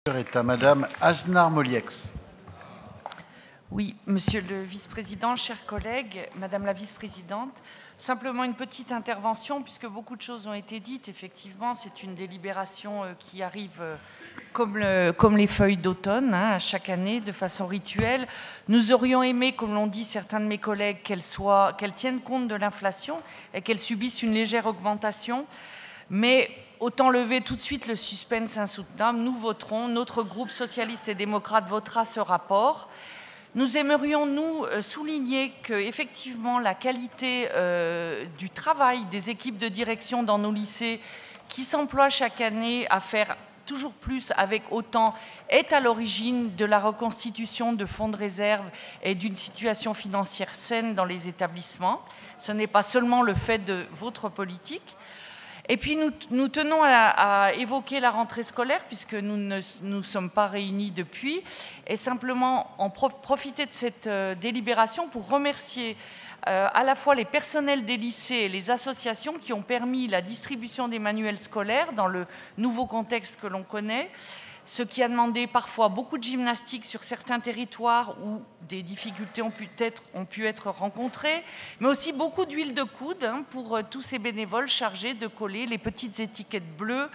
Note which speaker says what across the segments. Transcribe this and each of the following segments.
Speaker 1: Est à Madame Aznar-Moliex.
Speaker 2: Oui, Monsieur le Vice-président, chers collègues, Madame la Vice-présidente, simplement une petite intervention puisque beaucoup de choses ont été dites. Effectivement, c'est une délibération qui arrive comme les feuilles d'automne, à chaque année, de façon rituelle. Nous aurions aimé, comme l'ont dit certains de mes collègues, qu'elle tienne compte de l'inflation et qu'elle subisse une légère augmentation. Mais autant lever tout de suite le suspense insoutenable. Nous voterons, notre groupe socialiste et démocrate votera ce rapport. Nous aimerions, nous, souligner qu'effectivement, la qualité du travail des équipes de direction dans nos lycées qui s'emploient chaque année à faire toujours plus avec autant est à l'origine de la reconstitution de fonds de réserve et d'une situation financière saine dans les établissements. Ce n'est pas seulement le fait de votre politique. Et puis nous tenons à évoquer la rentrée scolaire puisque nous ne nous sommes pas réunis depuis et simplement profiter de cette délibération pour remercier à la fois les personnels des lycées et les associations qui ont permis la distribution des manuels scolaires dans le nouveau contexte que l'on connaît, ce qui a demandé parfois beaucoup de gymnastique sur certains territoires où des difficultés ont pu être rencontrées, mais aussi beaucoup d'huile de coude pour tous ces bénévoles chargés de coller les petites étiquettes bleues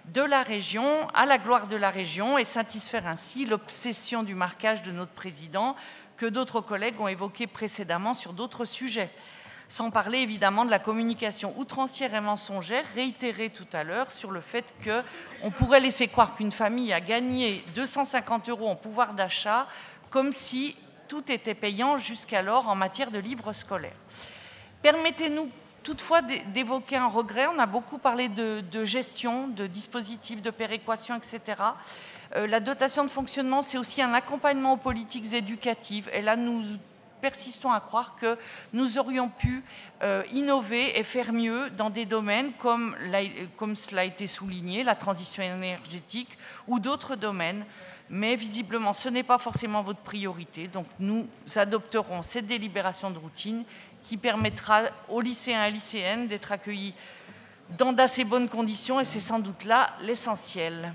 Speaker 2: de la région à la gloire de la région et satisfaire ainsi l'obsession du marquage de notre président que d'autres collègues ont évoqué précédemment sur d'autres sujets. Sans parler évidemment de la communication outrancière et mensongère réitérée tout à l'heure sur le fait qu'on pourrait laisser croire qu'une famille a gagné 250 € en pouvoir d'achat comme si tout était payant jusqu'alors en matière de livres scolaires. Permettez-nous toutefois d'évoquer un regret. On a beaucoup parlé de gestion, de dispositifs, de péréquation, etc. La dotation de fonctionnement, c'est aussi un accompagnement aux politiques éducatives. Et là, nous persistons à croire que nous aurions pu innover et faire mieux dans des domaines comme cela a été souligné, la transition énergétique ou d'autres domaines. Mais visiblement, ce n'est pas forcément votre priorité. Donc nous adopterons cette délibération de routine qui permettra aux lycéens et lycéennes d'être accueillis dans d'assez bonnes conditions et c'est sans doute là l'essentiel.